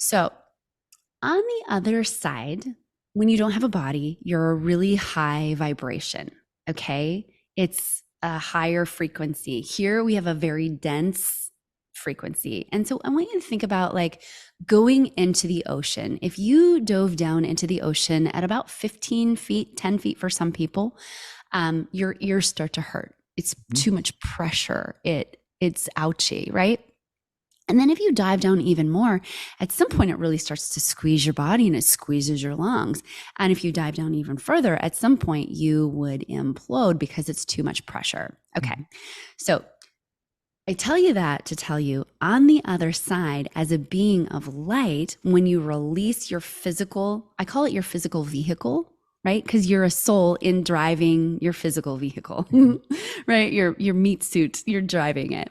So on the other side, when you don't have a body, you're a really high vibration. Okay. It's a higher frequency. Here we have a very dense frequency. And so I want you to think about like going into the ocean. If you dove down into the ocean at about 15 feet, 10 feet for some people, your ears start to hurt. It's Mhm. too much pressure. It's ouchy, right? And then if you dive down even more, at some point it really starts to squeeze your body and it squeezes your lungs. And if you dive down even further, at some point you would implode because it's too much pressure. Okay. Mhm. So I tell you that to tell you on the other side, as a being of light, when you release your physical, I call it your physical vehicle, right? Because you're a soul in driving your physical vehicle, Mhm. right? Your meat suit, you're driving it.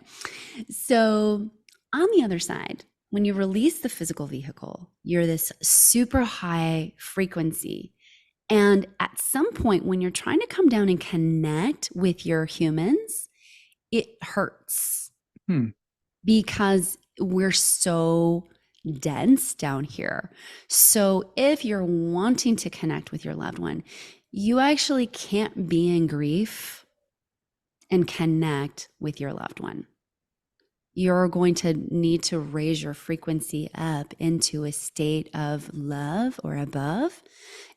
So on the other side, when you release the physical vehicle, you're this super high frequency. And at some point, when you're trying to come down and connect with your humans, it hurts Hmm. because we're so dense down here. So if you're wanting to connect with your loved one, you actually can't be in grief and connect with your loved one. You're going to need to raise your frequency up into a state of love or above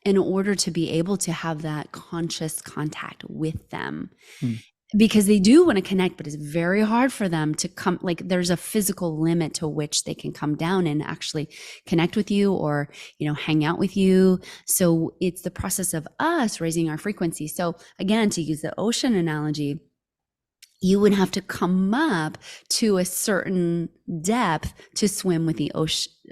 in order to be able to have that conscious contact with them, Hmm. because they do want to connect, but it's very hard for them to come. Like there's a physical limit to which they can come down and actually connect with you or, hang out with you. So it's the process of us raising our frequency. So again, to use the ocean analogy, you would have to come up to a certain depth to swim with the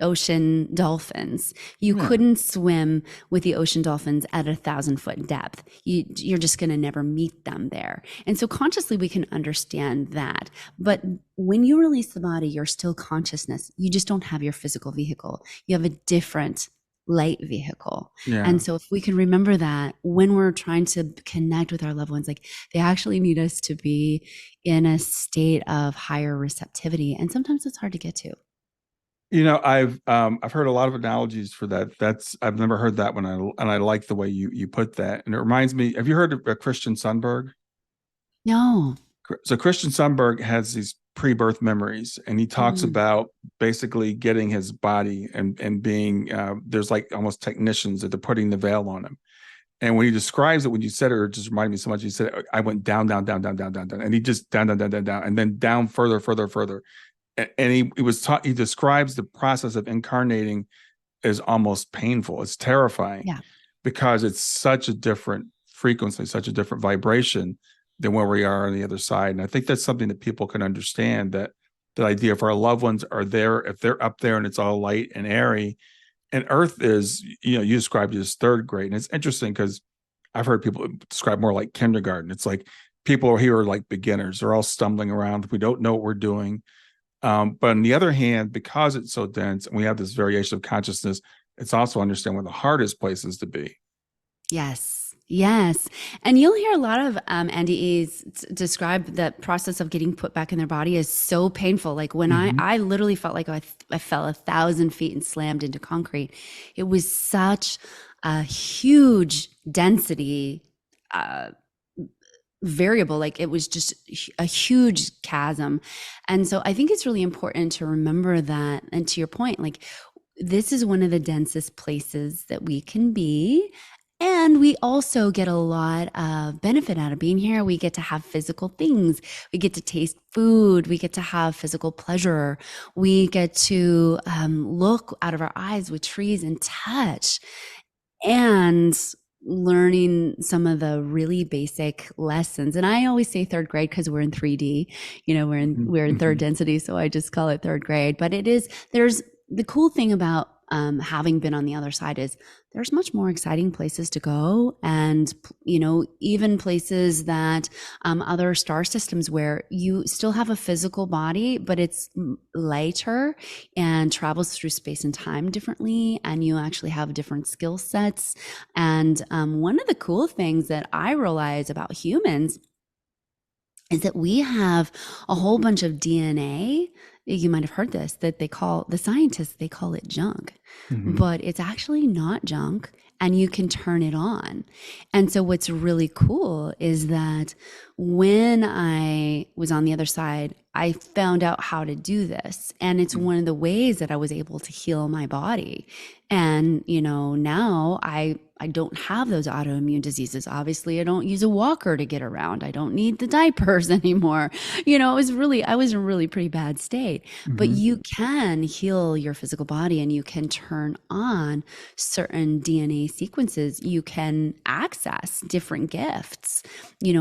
ocean dolphins. You Yeah. couldn't swim with the ocean dolphins at 1,000-foot depth. You're just going to never meet them there. And so consciously, we can understand that. But when you release the body, you're still consciousness. You just don't have your physical vehicle. You have a different light vehicle. Yeah. And so if we can remember that when we're trying to connect with our loved ones, like they actually need us to be in a state of higher receptivity. And sometimes it's hard to get to. I've heard a lot of analogies for that. I've never heard that one, and I like the way you put that. And it reminds me. Have you heard of Christian Sundberg? No. So Christian Sundberg has these pre-birth memories, and he talks Mm. about basically getting his body and being there's like almost technicians that they're putting the veil on him. And when he describes it, when you said it, it just reminded me so much. He said, I went down, down, down, down, down, down, down. And he just down, down, down, down, down, and then down further, further, further. And he was taught, he describes the process of incarnating as almost painful. It's terrifying Yeah. because it's such a different frequency, such a different vibration than where we are on the other side. And I think that's something that people can understand, that the idea if our loved ones are there, if they're up there and it's all light and airy, and Earth is, you described it as third grade. And it's interesting because I've heard people describe more like kindergarten. It's like people here are like beginners. They're all stumbling around. We don't know what we're doing. But on the other hand, because it's so dense and we have this variation of consciousness, it's also understand one of the hardest places to be. Yes. Yes. And you'll hear a lot of NDEs describe the process of getting put back in their body as so painful. Like when I, Mm-hmm. I literally felt like I fell 1,000 feet and slammed into concrete. It was such a huge density uh, variable. Like it was just a huge chasm. And so I think it's really important to remember that. And to your point, like this is one of the densest places that we can be. And we also get a lot of benefit out of being here. We get to have physical things. We get to taste food. We get to have physical pleasure. We get to look out of our eyes with trees and touch. And learning some of the really basic lessons. And I always say third grade because we're in 3D, we're in third Mm-hmm. density. So I just call it third grade. But there's the cool thing about having been on the other side is there's much more exciting places to go. And, even places that other star systems where you still have a physical body, but it's lighter and travels through space and time differently, and you actually have different skill sets. And one of the cool things that I realize about humans is that we have a whole bunch of DNA you might have heard this, that they call the scientists, they call it junk, Hmm. but it's actually not junk, and you can turn it on. And so what's really cool is that when I was on the other side, I found out how to do this. And it's one of the ways that I was able to heal my body. And, now I don't have those autoimmune diseases. Obviously, I don't use a walker to get around. I don't need the diapers anymore. I was in a really pretty bad state. But Hmm. you can heal your physical body, and you can turn on certain DNA sequences. You can access different gifts.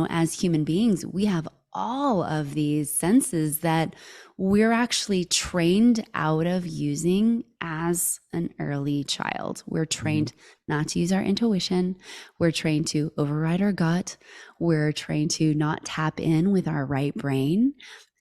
As human beings, we have all of these senses that we're actually trained out of using as an early child. We're Hmm. trained not to use our intuition. We're trained to override our gut. We're trained to not tap in with our right brain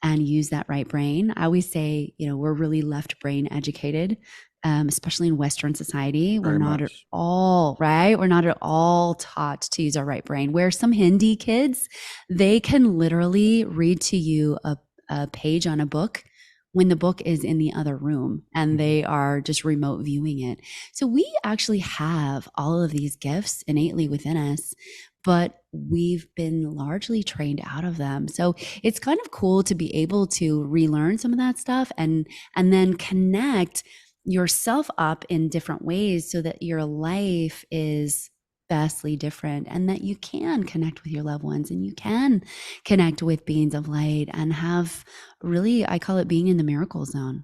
and use that right brain. I always say, we're really left brain educated, especially in Western society. We're Very not at much. all, right? We're not at all taught to use our right brain. Where some Hindi kids, they can literally read to you a page on a book when the book is in the other room and Mhm. they are just remote viewing it. So we actually have all of these gifts innately within us, but we've been largely trained out of them. So it's kind of cool to be able to relearn some of that stuff and then connect yourself up in different ways so that your life is vastly different, and that you can connect with your loved ones, and you can connect with beings of light and have, really, I call it being in the miracle zone.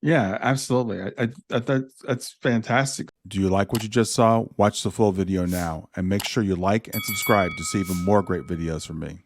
Yeah, absolutely. That's fantastic. Do you like what you just saw? Watch the full video now and make sure you like and subscribe to see even more great videos from me.